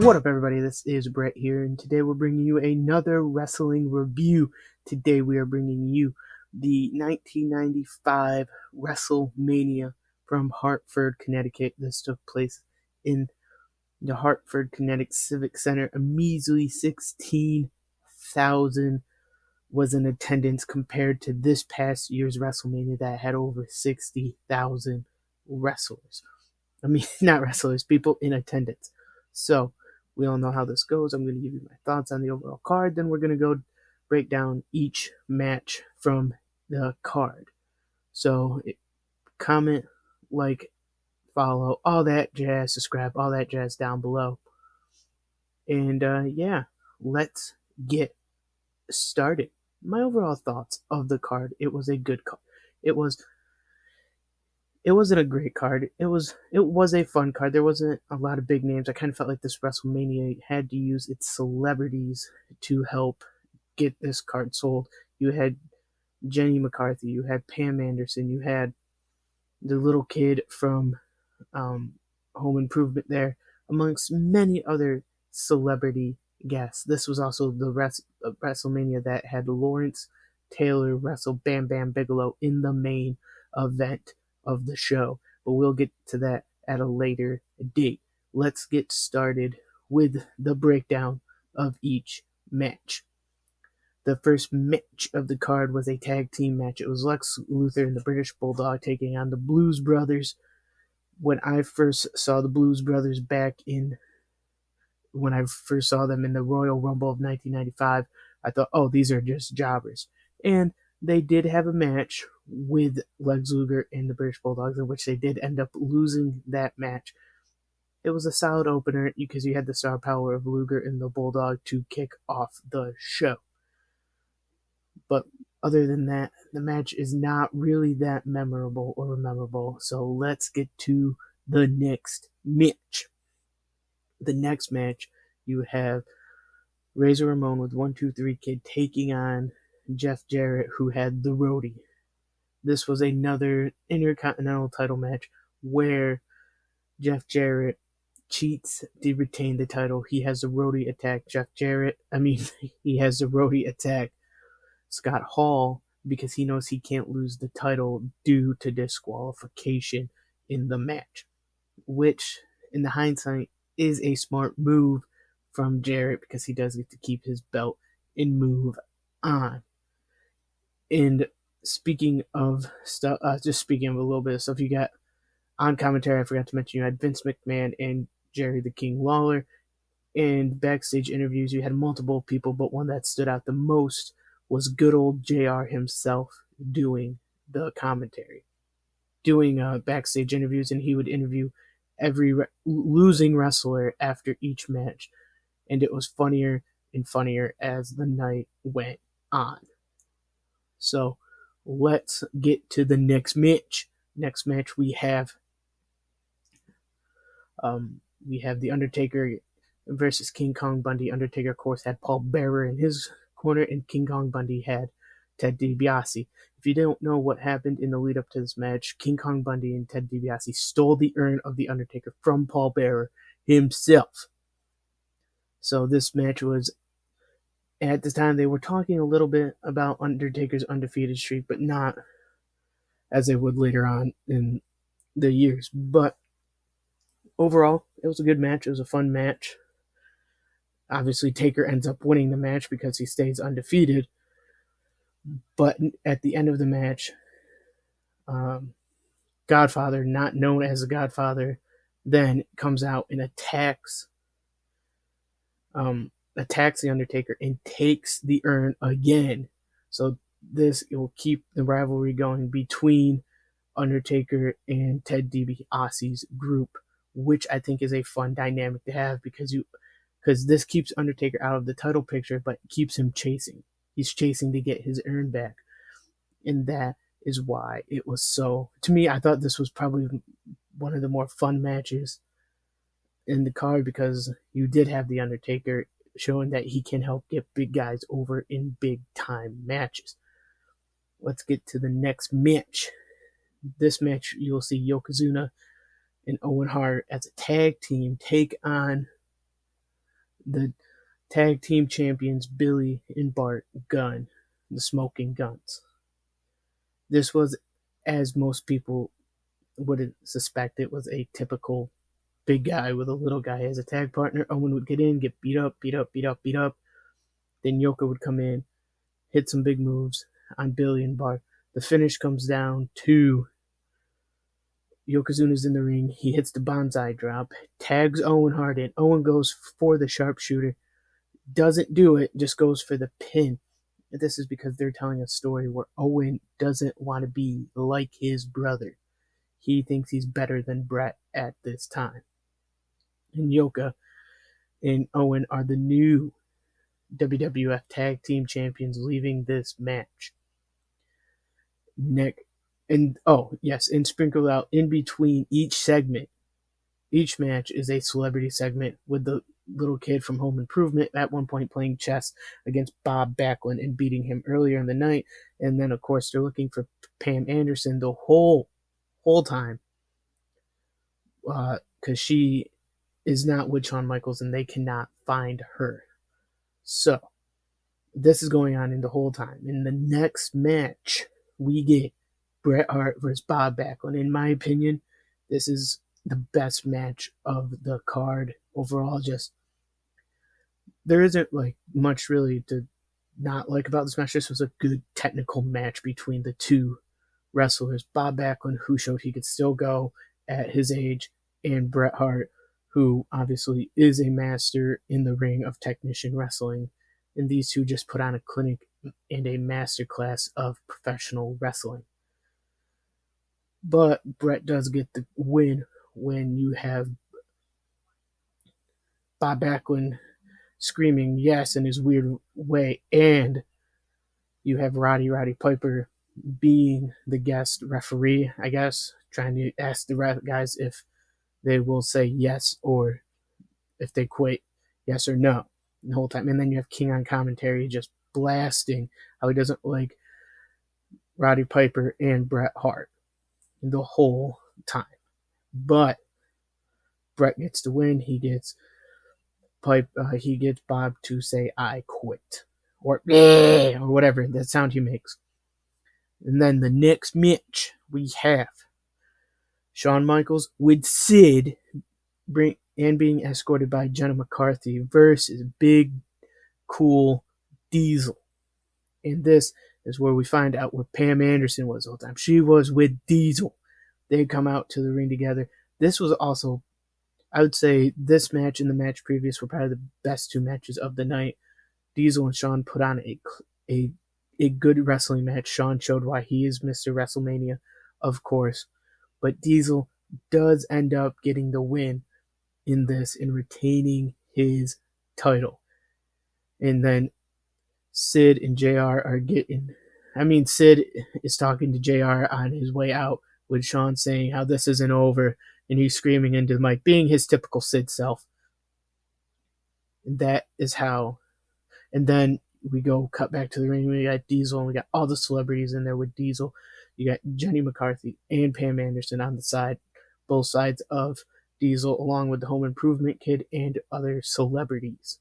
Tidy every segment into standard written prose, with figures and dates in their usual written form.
What up, everybody? This is Brett here, and today we're bringing you another wrestling review. Today we are bringing you the 1995 WrestleMania from Hartford, Connecticut. This took place in the Hartford, Connecticut Civic Center. A measly 16,000 was in attendance compared to this past year's WrestleMania that had over 60,000 wrestlers. Not wrestlers, people in attendance. So, we all know how this goes. I'm going to give you my thoughts on the overall card. Then we're going to go break down each match from the card. So, comment, like, follow, all that jazz, subscribe, all that jazz down below. And let's get started. My overall thoughts of the card: it was a good card. It wasn't a great card. It was a fun card. There wasn't a lot of big names. I kind of felt like this WrestleMania had to use its celebrities to help get this card sold. You had Jenny McCarthy, you had Pam Anderson, you had the little kid from Home Improvement there, amongst many other celebrity guests. This was also the WrestleMania that had Lawrence Taylor wrestle Bam Bam Bigelow in the main event of the show, but we'll get to that at a later date. Let's get started with the breakdown of each match. The first match of the card was a tag team match. It was Lex Luthor and the British Bulldog taking on the Blues Brothers. When I first saw the Blues Brothers when I first saw them in the Royal Rumble of 1995, I thought, oh, these are just jobbers. And they did have a match with Lex Luger and the British Bulldogs, in which they did end up losing that match. It was a solid opener because you had the star power of Luger and the Bulldog to kick off the show. But other than that, the match is not really that memorable or rememberable. So let's get to the next match. The next match, you have Razor Ramon with 1-2-3 Kid taking on Jeff Jarrett, who had the roadie. This was another Intercontinental title match where Jeff Jarrett cheats to retain the title. He has the roadie attack he has the roadie attack Scott Hall because he knows he can't lose the title due to disqualification in the match, which, in the hindsight, is a smart move from Jarrett because he does get to keep his belt and move on. And speaking of stuff, just speaking of a little bit of stuff, you got on commentary, I forgot to mention, you had Vince McMahon and Jerry the King Lawler. And backstage interviews, you had multiple people, but one that stood out the most was good old JR himself doing the commentary, doing backstage interviews, and he would interview every losing wrestler after each match. And it was funnier and funnier as the night went on. So let's get to the next match. Next match we have The Undertaker versus King Kong Bundy. Undertaker, of course, had Paul Bearer in his corner, and King Kong Bundy had Ted DiBiase. If you don't know what happened in the lead up to this match, King Kong Bundy and Ted DiBiase stole the urn of The Undertaker from Paul Bearer himself. So this match was, at the time, they were talking a little bit about Undertaker's undefeated streak, but not as they would later on in the years. But overall, it was a good match. It was a fun match. Obviously, Taker ends up winning the match because he stays undefeated. But at the end of the match, Godfather, not known as the Godfather, then comes out and attacks the Undertaker and takes the urn again. So this will keep the rivalry going between Undertaker and Ted DiBiase's group, which I think is a fun dynamic to have because this keeps Undertaker out of the title picture, but keeps him chasing. He's chasing to get his urn back. And that is why it was so... To me, I thought this was probably one of the more fun matches in the card because you did have The Undertaker showing that he can help get big guys over in big-time matches. Let's get to the next match. This match, you'll see Yokozuna and Owen Hart as a tag team take on the tag team champions Billy and Bart Gunn, the Smoking Guns. This was, as most people wouldn't suspect, it was a typical big guy with a little guy as a tag partner. Owen would get in, get beat up, beat up, beat up, beat up. Then Yoka would come in, hit some big moves on Billy and Bart. The finish comes down to Yokozuna's in the ring. He hits the bonsai drop, tags Owen hard in. Owen goes for the sharpshooter, doesn't do it, just goes for the pin. This is because they're telling a story where Owen doesn't want to be like his brother. He thinks he's better than Bret at this time. And Yoka and Owen are the new WWF Tag Team Champions leaving this match. And sprinkled out in between each segment, each match is a celebrity segment with the little kid from Home Improvement at one point playing chess against Bob Backlund and beating him earlier in the night. And then, of course, they're looking for Pam Anderson the whole time because she is not with Shawn Michaels and they cannot find her. So this is going on in the whole time. In the next match, we get Bret Hart versus Bob Backlund. In my opinion, this is the best match of the card overall. Just there isn't like much really to not like about this match. This was a good technical match between the two wrestlers. Bob Backlund, who showed he could still go at his age, and Bret Hart, who obviously is a master in the ring of technician wrestling. And these two just put on a clinic and a masterclass of professional wrestling. But Bret does get the win when you have Bob Backlund screaming yes in his weird way, and you have Roddy Piper being the guest referee, I guess, trying to ask the guys if they will say yes or if they quit, yes or no, the whole time. And then you have King on commentary just blasting how he doesn't like Roddy Piper and Bret Hart the whole time. But Bret gets the win. He gets Bob to say "I quit" or whatever that sound he makes. And then the next match we have Shawn Michaels with Sid being escorted by Jenna McCarthy versus Big Cool Diesel. And this is where we find out where Pam Anderson was all the time. She was with Diesel. They come out to the ring together. This was also, I would say, this match and the match previous were probably the best two matches of the night. Diesel and Shawn put on a good wrestling match. Shawn showed why he is Mr. WrestleMania, of course. But Diesel does end up getting the win in this and retaining his title. And then Sid and JR are Sid is talking to JR on his way out with Shawn saying how this isn't over, and he's screaming into the mic, being his typical Sid self. And that is how. And then we cut back to the ring. We got Diesel, and we got all the celebrities in there with Diesel. You got Jenny McCarthy and Pam Anderson on the side, both sides of Diesel, along with the Home Improvement Kid and other celebrities.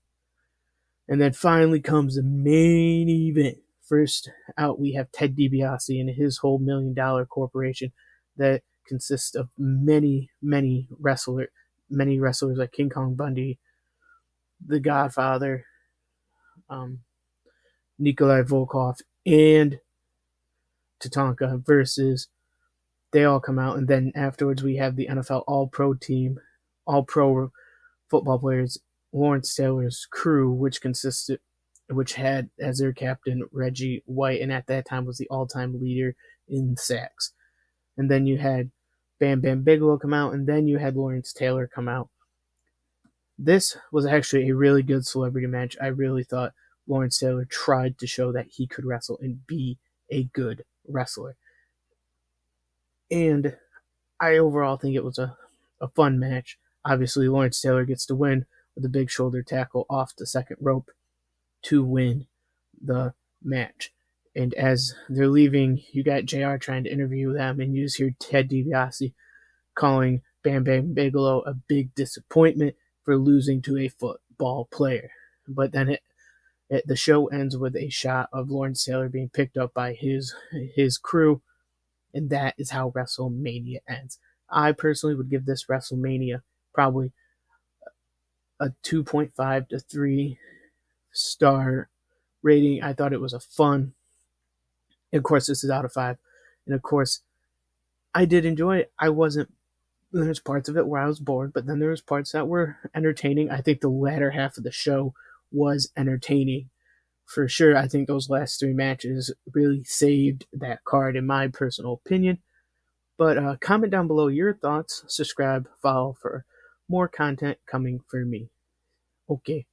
And then finally comes the main event. First out, we have Ted DiBiase and his whole $1 million corporation that consists of many wrestlers like King Kong Bundy, The Godfather, Nikolai Volkov, and Tatanka versus. They all come out, and then afterwards we have the NFL All-Pro team, All-Pro football players, Lawrence Taylor's crew, which had as their captain Reggie White, and at that time was the all-time leader in sacks. And then you had Bam Bam Bigelow come out, and then you had Lawrence Taylor come out. This was actually a really good celebrity match. I really thought Lawrence Taylor tried to show that he could wrestle and be a good wrestler. And I overall think it was a fun match. Obviously, Lawrence Taylor gets to win with a big shoulder tackle off the second rope to win the match. And as they're leaving, you got JR trying to interview them, and you just hear Ted DiBiase calling Bam Bam Bigelow a big disappointment for losing to a foot. ball player. But then the show ends with a shot of Lawrence Taylor being picked up by his crew, and that is how WrestleMania ends. I personally would give this WrestleMania probably a 2.5 to 3 star rating. I thought it was a fun. And of course, this is out of 5. And of course, I did enjoy it. I wasn't. There's parts of it where I was bored, but then there was parts that were entertaining. I think the latter half of the show was entertaining for sure. I think those last 3 matches really saved that card, in my personal opinion. But comment down below your thoughts. Subscribe, follow for more content coming for me. Okay.